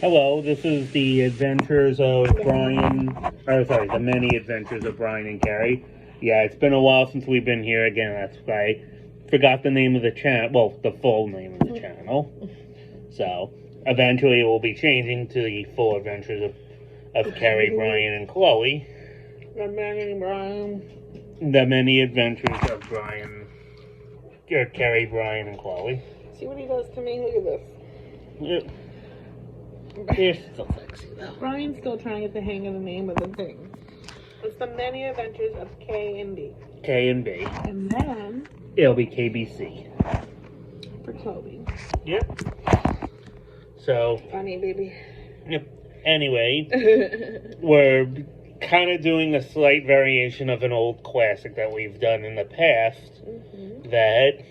Hello, this is the adventures of the many adventures of Brian and Carrie. Yeah, it's been a while since we've been here again. That's why I forgot the name of the channel. Well, the full name of the channel. So, eventually it will be changing to the full adventures of Carrie, Brian, and Chloe. The many adventures of Carrie, Brian, and Chloe. See what he does to me? Look at this. Yeah. It's still sexy though. Brian's still trying to get the hang of the name of the thing. It's the many adventures of K and B. K and B. And then It'll be KBC. For Chloe. Yep. So. Funny, baby. Yep. Anyway, we're kind of doing a slight variation of an old classic that we've done in the past. Mm-hmm. That.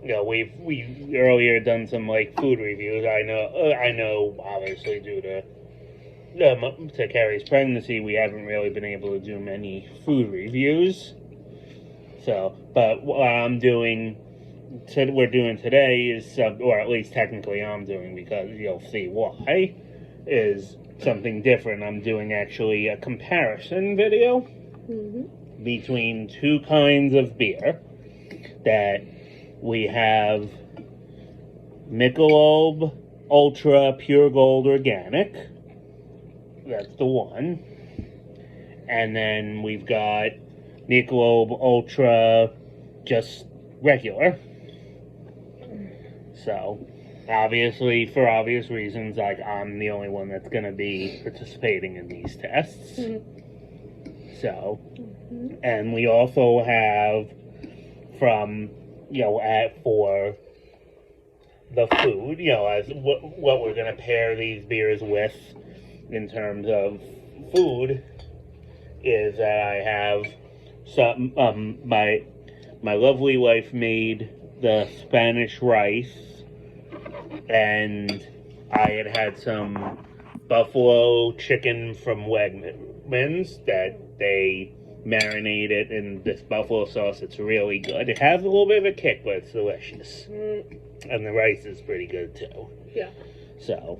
You know, we've earlier done some like food reviews. I know. Obviously, due to Carrie's pregnancy, we haven't really been able to do many food reviews. So, but what we're doing today is, or at least technically I'm doing, because you'll see why, is something different. I'm doing actually a comparison video between two kinds of beer that. We have Michelob Ultra Pure Gold Organic. That's the one. And then we've got Michelob Ultra just regular. So, obviously, for obvious reasons, like I'm the only one that's going to be participating in these tests. So, and we also have from... for the food, as what we're going to pair these beers with in terms of food is that I have some, my lovely wife made the Spanish rice, and I had some buffalo chicken from Wegmans that they marinate it in this buffalo sauce. It's really good. It has a little bit of a kick, but it's delicious. And the rice is pretty good too. Yeah. So,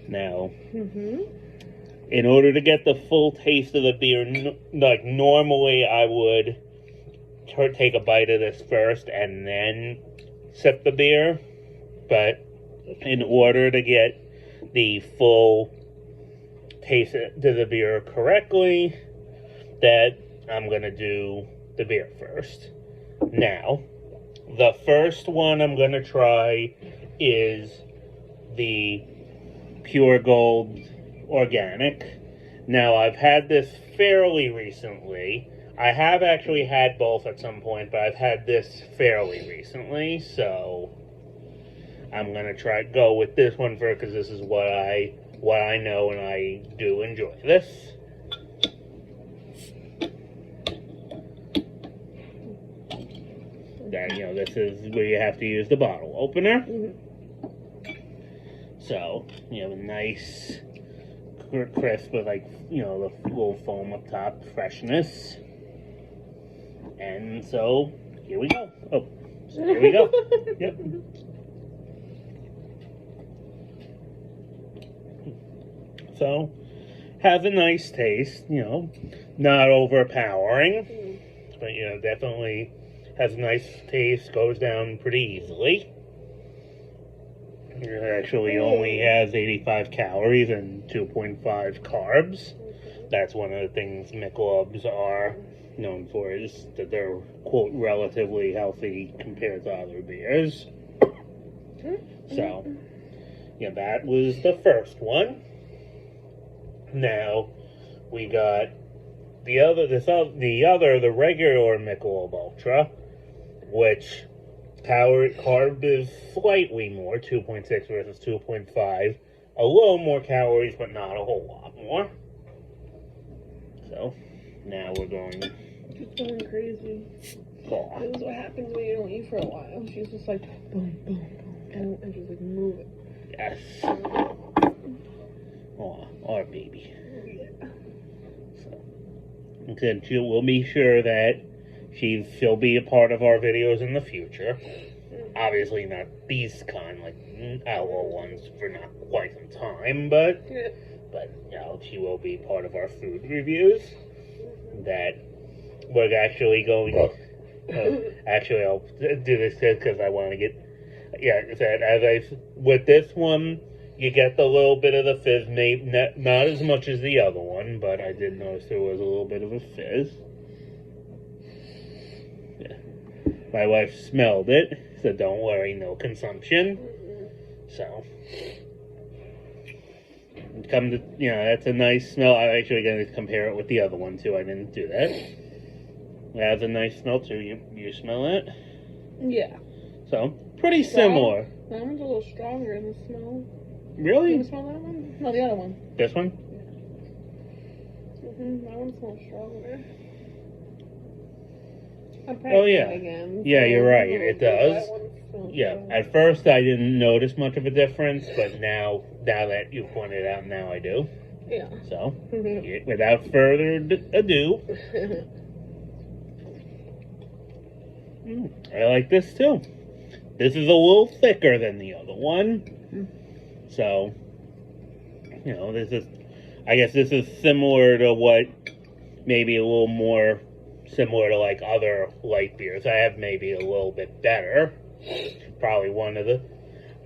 now, in order to get the full taste of the beer, like normally I would take a bite of this first and then sip the beer. But in order to get the full taste to the beer correctly, that I'm going to do the beer first. Now, the first one I'm going to try is the Pure Gold Organic. Now, I've had this fairly recently. I have actually had both at some point, but I've had this fairly recently, so I'm going to go with this one first because this is what I know, and I do enjoy this. That, this is where you have to use the bottle opener. So, a nice crisp with the little foam up top, freshness. And so, here we go. Oh, so here we go. Yep. So, has a nice taste, not overpowering, but, definitely has a nice taste, goes down pretty easily. It actually only has 85 calories and 2.5 carbs. That's one of the things Michelobs are known for, is that they're, quote, relatively healthy compared to other beers. So, that was the first one. Now, we got the regular Michelob Ultra, which carb is slightly more, 2.6 versus 2.5. A little more calories, but not a whole lot more. So, now we're going... She's going crazy. Oh. This is what happens when you don't eat for a while. She's just like, boom, boom, boom, and she's like moving. Yes. Oh, our baby. Yeah. So, good. We'll be sure that she'll be a part of our videos in the future. Obviously not these kind, like outlaw ones, for not quite some time, but you know, she will be part of our food reviews. That we're actually going. Actually, I'll do this because I want to get. Yeah, with this one, you get the little bit of the fizz, maybe not as much as the other one, but I did notice there was a little bit of a fizz. Yeah. My wife smelled it, so don't worry, no consumption. So, come to, you know, that's a nice smell. I'm actually going to compare it with the other one too. I didn't do that. It has a nice smell too. You smell it? Yeah. So, pretty similar. That one's a little stronger in the smell. Really? You smell that one? No, the other one. This one? That one smells stronger. Oh yeah. Again, yeah, you're right. It does. Yeah. Stronger. At first, I didn't notice much of a difference, but now that you pointed it out, now I do. Yeah. So, without further ado, I like this too. This is a little thicker than the other one. So, you know, I guess this is similar to what, maybe a little more similar to like other light beers. I have maybe a little bit better. Probably one of the,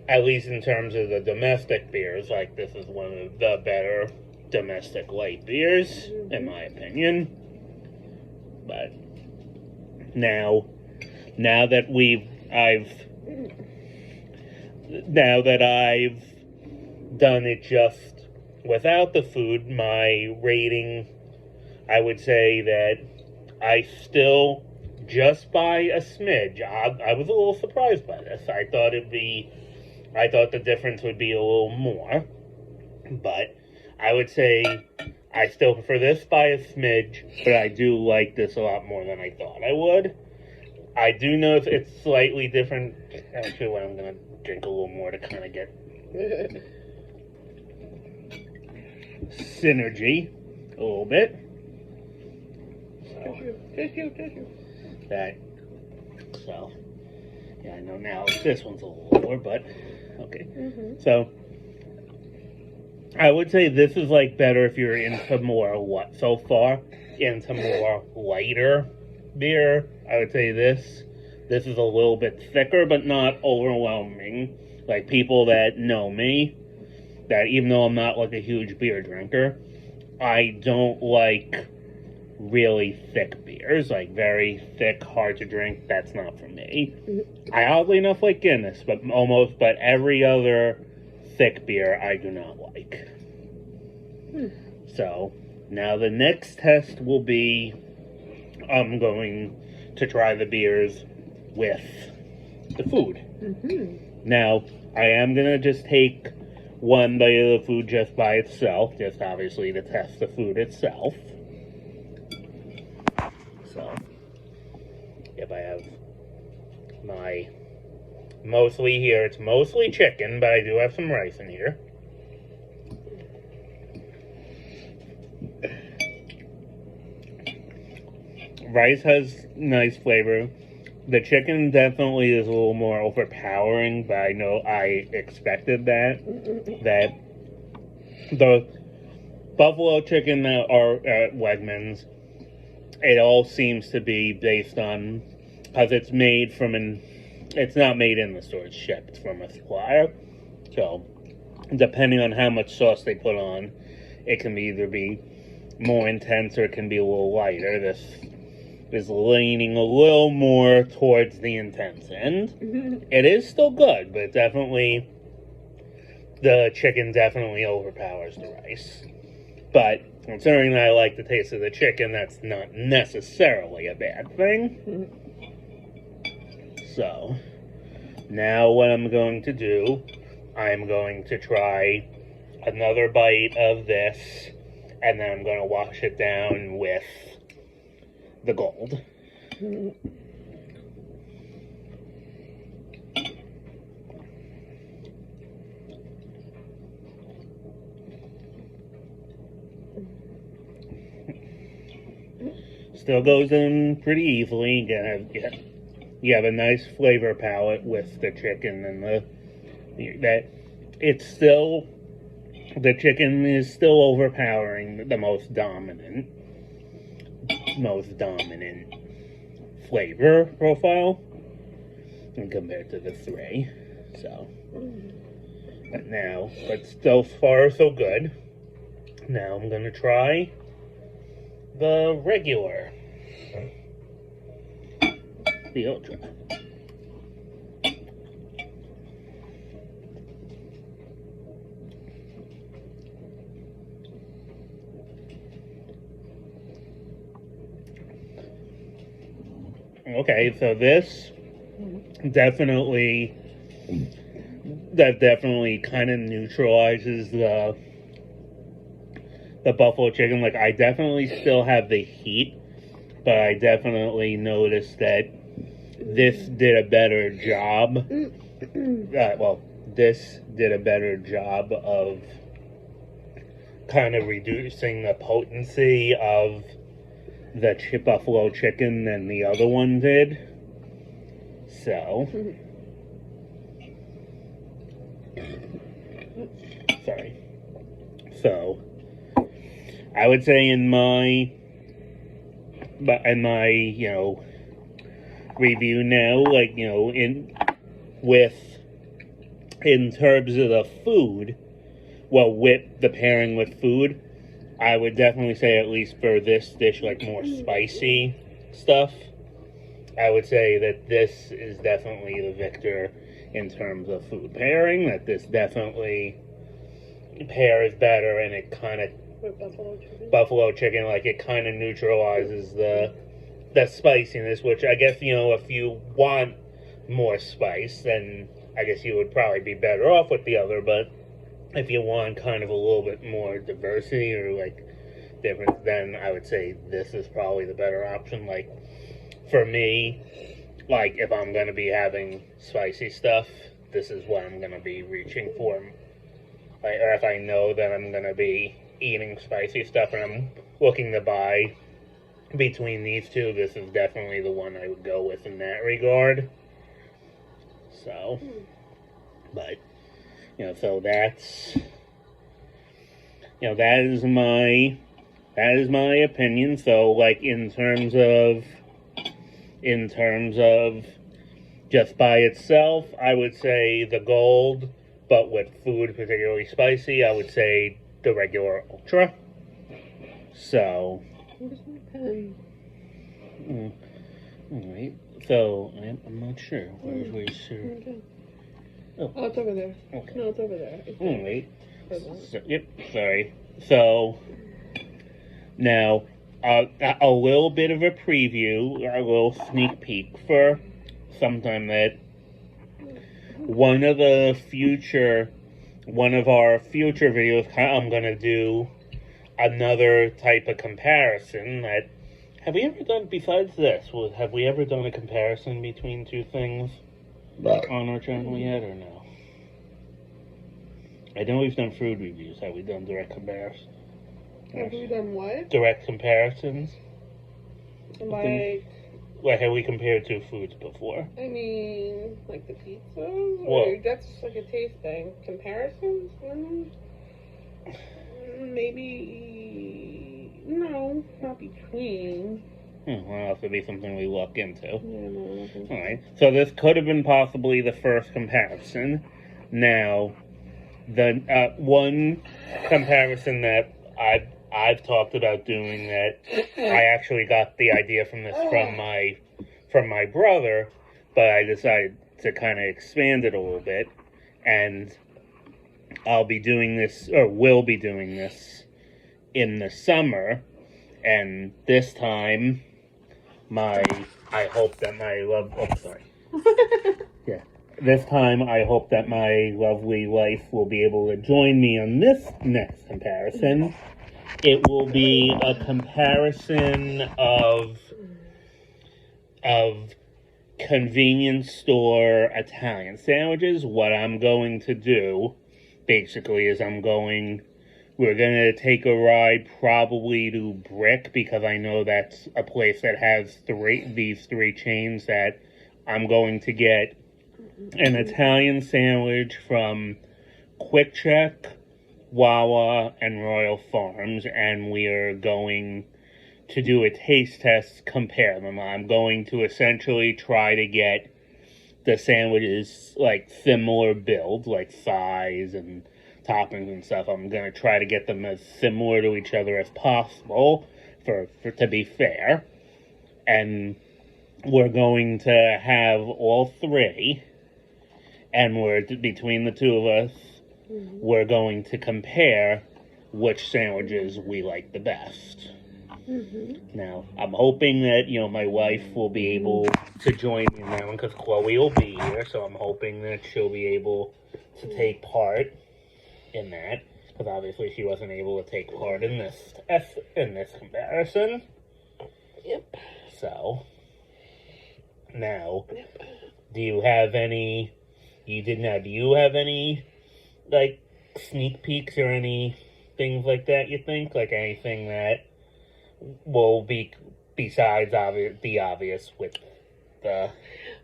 at least in terms of the domestic beers, like this is one of the better domestic light beers, in my opinion. But now that I've done it just without the food, my rating, I would say that I still, just by a smidge, I was a little surprised by this. I thought the difference would be a little more, but I would say I still prefer this by a smidge, but I do like this a lot more than I thought I would. I do know it's slightly different. Actually, what I'm going to drink a little more to kind of get synergy a little bit. Tissue. So, yeah, I know now this one's a little lower, but okay. So, I would say this is like better if you're into more into more lighter beer. I would say this is a little bit thicker, but not overwhelming. Like people that know me, that even though I'm not like a huge beer drinker, I don't like really thick beers, like very thick, hard to drink. That's not for me. I oddly enough like Guinness, but every other thick beer I do not like. So now the next test will be, I'm going to try the beers with the food. Now I am gonna just take one bite of the food just by itself, just obviously to test the food itself. So, if I have my, mostly here, it's mostly chicken, but I do have some rice in here. Rice has nice flavor. The chicken definitely is a little more overpowering, but I know I expected that. That the buffalo chicken that are at Wegmans, it all seems to be based on, because it's made from it's not made in the store, it's shipped from a supplier. So, depending on how much sauce they put on, it can either be more intense or it can be a little lighter. This is leaning a little more towards the intense end. It is still good, but the chicken definitely overpowers the rice. But considering that I like the taste of the chicken, that's not necessarily a bad thing. So, now what I'm going to do, I'm going to try another bite of this, and then I'm going to wash it down with the gold. Still goes in pretty easily. Again, you have a nice flavor palette with the chicken, and the chicken is still overpowering the most dominant flavor profile compared to the three. So, but so far so good. Now I'm gonna try the regular, the ultra. Okay, so this definitely kind of neutralizes the buffalo chicken. Like, I definitely still have the heat, but I definitely noticed that this did a better job. This did a better job of kind of reducing the potency of the buffalo chicken than the other one did. So, sorry. So, I would say in my review now, like, in terms of the food, with the pairing with food, I would definitely say, at least for this dish, like more spicy stuff, I would say that this is definitely the victor in terms of food pairing. That this definitely pairs better, and it kind of buffalo chicken, like, it kind of neutralizes the spiciness, which I guess, if you want more spice, then I guess you would probably be better off with the other. But if you want kind of a little bit more diversity or like difference, then I would say this is probably the better option. Like, for me, like, if I'm gonna be having spicy stuff, this is what I'm gonna be reaching for. Or if I know that I'm gonna be eating spicy stuff and I'm looking to buy between these two, this is definitely the one I would go with in that regard. So, but so that's that is my opinion. So, like, in terms of just by itself, I would say the gold, but with food particularly spicy, I would say the regular ultra. So, alright. So, I'm not sure. Where's your... Okay. Oh, it's over there. Okay. No, it's over there. Alright. So, sorry. So, now, a little bit of a preview, a little sneak peek for sometime that one of our future videos, I'm going to do another type of comparison that, have we ever done, besides this, have we ever done a comparison between two things on our channel yet, or no? I know we've done food reviews. Have we done direct comparisons? Have we done what? Direct comparisons. Like, have we compared two foods before? I mean, like the pizzas? Or that's like a taste thing. Comparisons? Maybe... No, not between. Well, that would be something we look into. Yeah, no, nothing. Alright, so this could have been possibly the first comparison. Now, the one comparison that I've talked about doing, that I actually got the idea from this from my brother, but I decided to kind of expand it a little bit, and I'll be doing this, or will be doing this, in the summer, and this time this time I hope that my lovely wife will be able to join me on this next comparison. It will be a comparison of convenience store Italian sandwiches. What I'm going to do, basically, is we're going to take a ride probably to Brick, because I know that's a place that has these three chains that I'm going to get an Italian sandwich from Quick Check, Wawa, and Royal Farms, and we are going to do a taste test, compare them. I'm going to essentially try to get the sandwiches like similar build, like size and toppings and stuff. I'm going to try to get them as similar to each other as possible for to be fair. And we're going to have all three, and we're between the two of us, we're going to compare which sandwiches we like the best. Now, I'm hoping that, my wife will be able to join me in that one, because Chloe will be here, so I'm hoping that she'll be able to take part in that, because obviously she wasn't able to take part in this comparison. Yep. So, now, do you have any, like, sneak peeks or any things like that, you think? Like, anything that will be, besides the obvious with the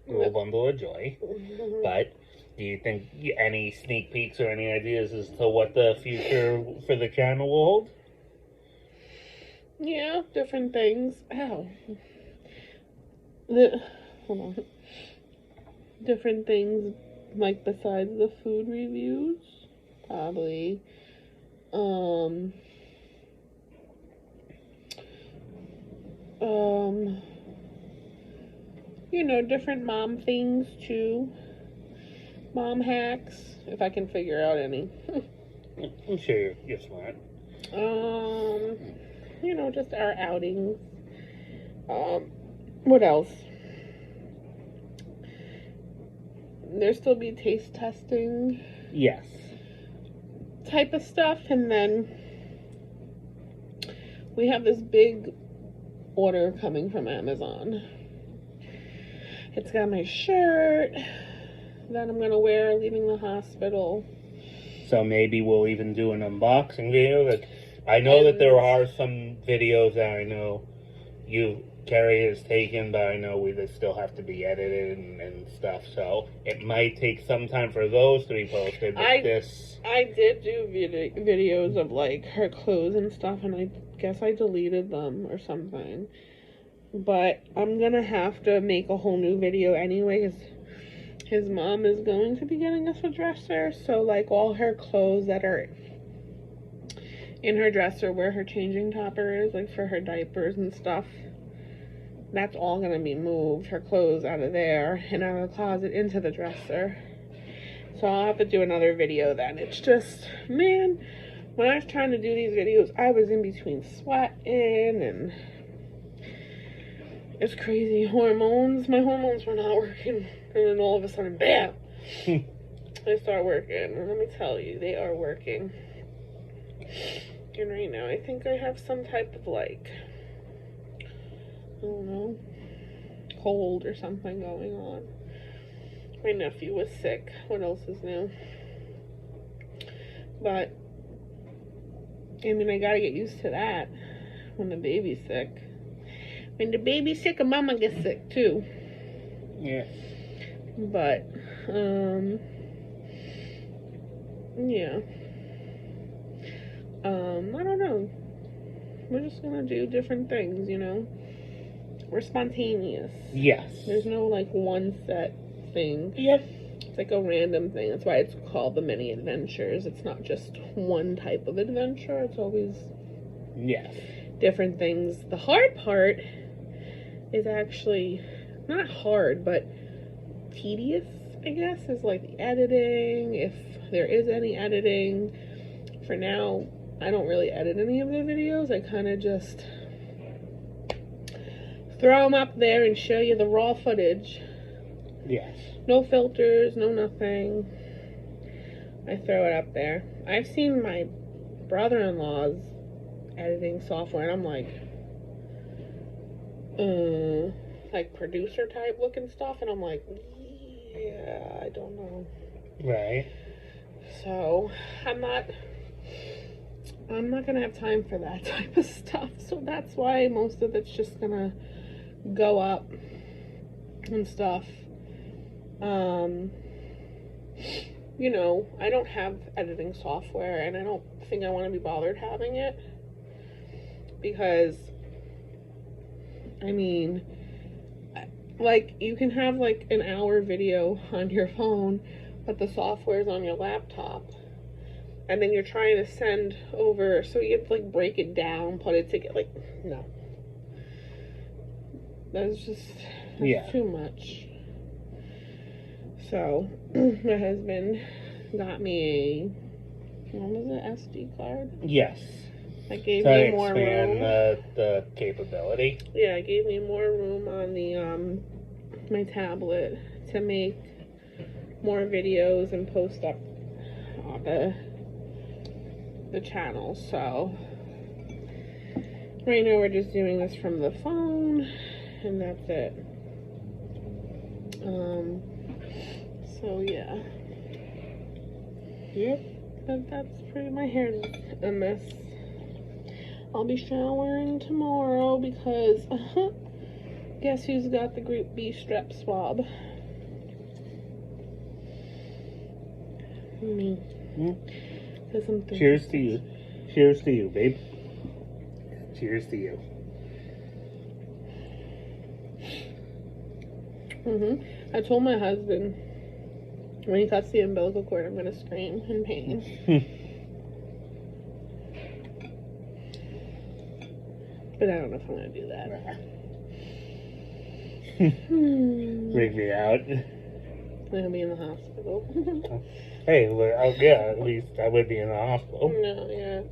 Little Bundle of Joy, but do you think any sneak peeks or any ideas as to what the future for the channel will hold? Yeah, different things. Ow. Hold on. Different things, like besides the food reviews, probably. Different mom things too. Mom hacks, if I can figure out any. I'm sure you're smart. Just our outings. What else? There'll still be taste testing. Yes. Type of stuff, and then we have this big order coming from Amazon. It's got my shirt that I'm gonna wear leaving the hospital. So maybe we'll even do an unboxing video. I know that there are some videos that I know Carrie has taken, but I know they still have to be edited and stuff. So it might take some time for those to be posted. But I did do videos of like her clothes and stuff, and I guess I deleted them or something. But I'm gonna have to make a whole new video anyway, because his mom is going to be getting us a dresser. So like all her clothes that are in her dresser where her changing topper is, like for her diapers and stuff, that's all gonna be moved. Her clothes out of there and out of the closet into the dresser. So I'll have to do another video then. It's just, man, when I was trying to do these videos, I was in between sweating and it's crazy. My hormones were not working, and then all of a sudden, bam, they start working. And let me tell you, they are working. And right now, I think I have some type of I don't know, cold or something going on. My nephew was sick. What else is new? But I gotta get used to that when the baby's sick. When the baby's sick, a mama gets sick too. Yeah. But, yeah. I don't know. We're just gonna do different things, We're spontaneous. Yes. There's no, one set thing. Yep. It's like a random thing. That's why it's called the mini adventures. It's not just one type of adventure. It's always different things. The hard part is actually not hard, but tedious, I guess, is the editing, if there is any editing. For now, I don't really edit any of the videos. I kind of just throw them up there and show you the raw footage. Yes. No filters, no nothing. I throw it up there. I've seen my brother-in-law's editing software, and I'm producer type looking stuff, and I'm yeah, I don't know. Right. So I'm not gonna have time for that type of stuff. So that's why most of it's just gonna go up and stuff. You know, I don't have editing software, and I don't think I want to be bothered having it, because, I mean, like, you can have, like, an hour video on your phone, but the software's on your laptop, and then you're trying to send over, so you have to, like, break it down, put it together, like, no. That's too much. So, my husband got me what was it, SD card? Yes. That gave me more expand room. the capability. Yeah, it gave me more room on the my tablet to make more videos and post up on the channel. So right now we're just doing this from the phone, and that's it. So yeah. Yep. But that's pretty, my hair's a mess. I'll be showering tomorrow because guess who's got the group B strep swab? Me. Cheers to you. Cheers to you, babe. Cheers to you. I told my husband when he cuts the umbilical cord, I'm gonna scream in pain. But I don't know if I'm gonna do that. Rig me out. I'm gonna be in the hospital. Hey, well, yeah, at least I would be in the hospital. No, yeah.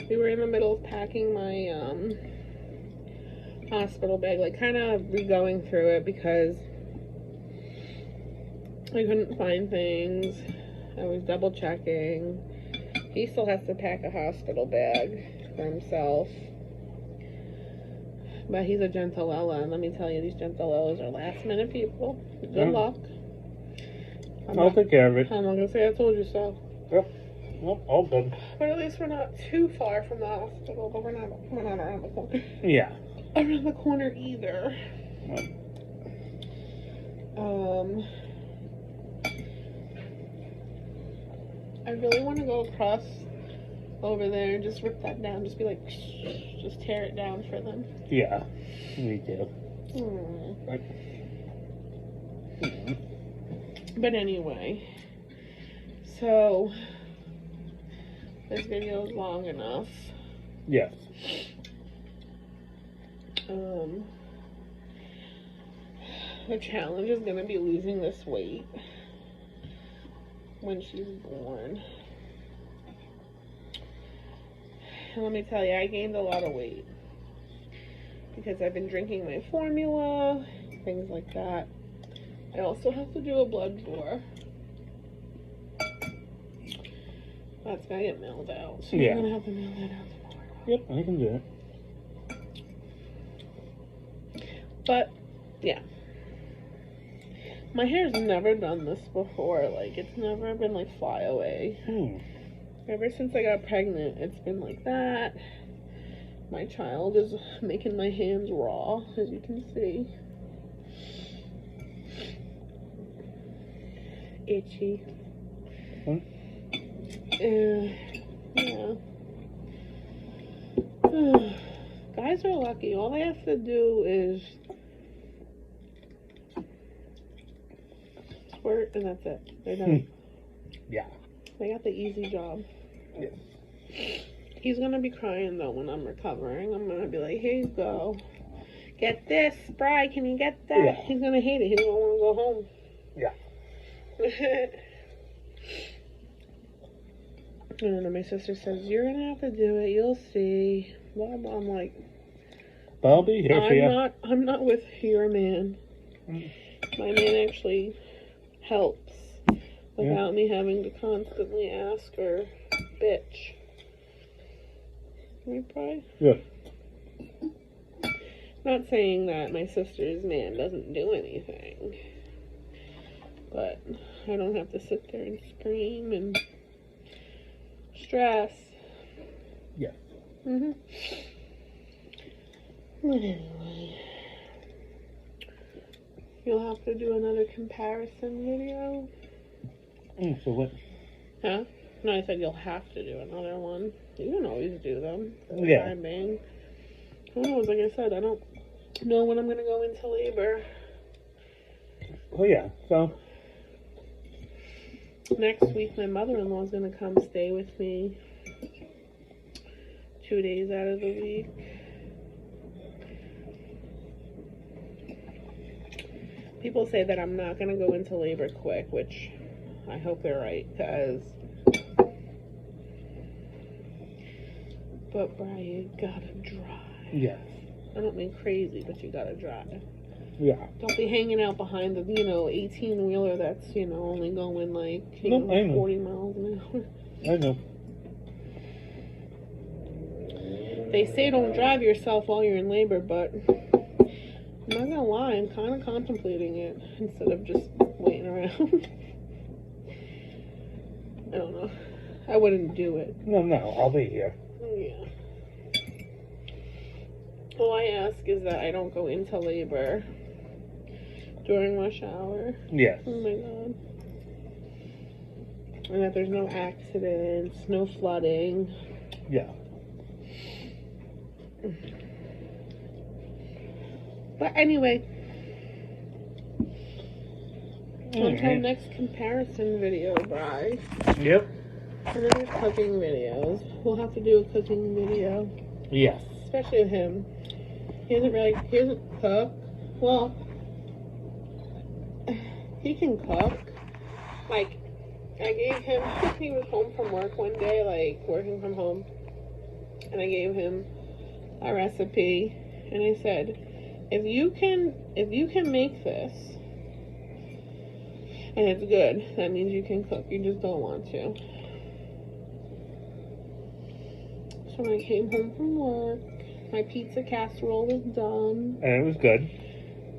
We were in the middle of packing my hospital bag, like kind of re-going through it because I couldn't find things. I was double checking. He still has to pack a hospital bag for himself. But he's a Gentilella, and let me tell you, these Gentilellas are last minute people. Good luck. I'll take care of it. I'm not gonna say I told you so. Yep. Well, all good. But at least we're not too far from the hospital, but we're not around the corner. Yeah. Around the corner either. I really want to go across over there and just rip that down. Just be like, just tear it down for them. Yeah, me too. But anyway, so this video is long enough. Yes. The challenge is going to be losing this weight when she's born. And let me tell you, I gained a lot of weight because I've been drinking my formula, things like that. I also have to do a blood draw. That's gonna get mailed out. So I'm gonna have to mail that out tomorrow. Yep, I can do it. But yeah. My hair's never done this before. Like, it's never been like fly away. Ever since I got pregnant, it's been like that. My child is making my hands raw, as you can see. Itchy. Yeah. Guys are lucky. All they have to do is squirt, and that's it. They're done. Yeah. They got the easy job. Yes. He's gonna be crying though when I'm recovering. I'm gonna be like, here you go. Get this, Bri, can you get that? Yeah. He's gonna hate it. He doesn't want to go home. Yeah. And then my sister says, you're gonna have to do it, you'll see. Blah, blah. I'm like, I'll be here for you. I'm not with your man. My man actually helps without me having to constantly ask or bitch. Right, Bri? Yeah. Not saying that my sister's man doesn't do anything, but I don't have to sit there and scream and stress. Yeah. But anyway, You'll have to do another comparison video. So what? Huh? No, I said you'll have to do another one. You can always do them. Yeah. Timing. Who knows? Like I said, I don't know when I'm going to go into labor. Oh, yeah. So. Next week, my mother-in-law is going to come stay with me 2 days out of the week. People say that I'm not going to go into labor quick, which I hope they're right, because... But, Brian, you gotta drive. Yeah. I don't mean crazy, but you gotta drive. Yeah. Don't be hanging out behind the, 18-wheeler that's, only going, like, I know. 40 miles an hour. I know. They say don't drive yourself while you're in labor, but I'm not gonna lie, I'm kind of contemplating it instead of just waiting around. I don't know. I wouldn't do it. No, I'll be here. Yeah. All I ask is that I don't go into labor during rush hour. Yes. Oh my god. And that there's no accidents, no flooding. Yeah. But anyway, until right. next comparison video, bye. Yep. And then there's cooking videos. We'll have to do a cooking video. Yes. Especially of him. He doesn't cook. Well, he can cook. Like, I gave him, he was home from work one day, like, working from home. And I gave him a recipe. And I said, if you can make this, and it's good, that means you can cook. You just don't want to. So when I came home from work, my pizza casserole was done. And it was good.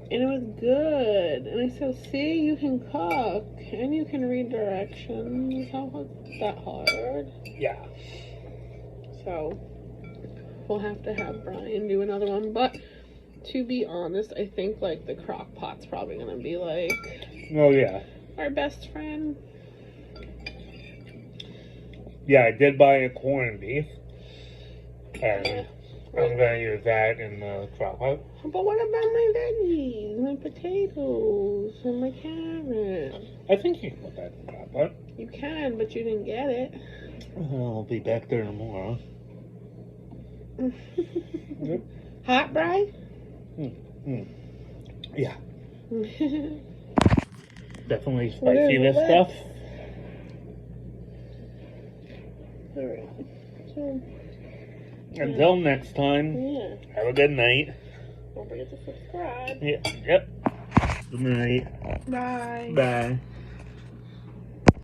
And it was good. And I said, see, you can cook. And you can read directions. How was that hard? Yeah. So, we'll have to have Brian do another one. But, to be honest, I think, like, the crock pot's probably going to be, like... Oh, yeah. Our best friend. Yeah, I did buy a corned beef. And I'm going to use that in the crock pot. But what about my veggies, my potatoes, and my carrots? I think you can put that in the crock pot. You can, but you didn't get it. I'll be back there tomorrow. Yep. Hot, Bri? Yeah. Definitely spicy, this stuff. Alright. So... Until next time, Yeah. have a good night. Don't forget to subscribe. Yeah. Yep. Good night. Bye. Bye.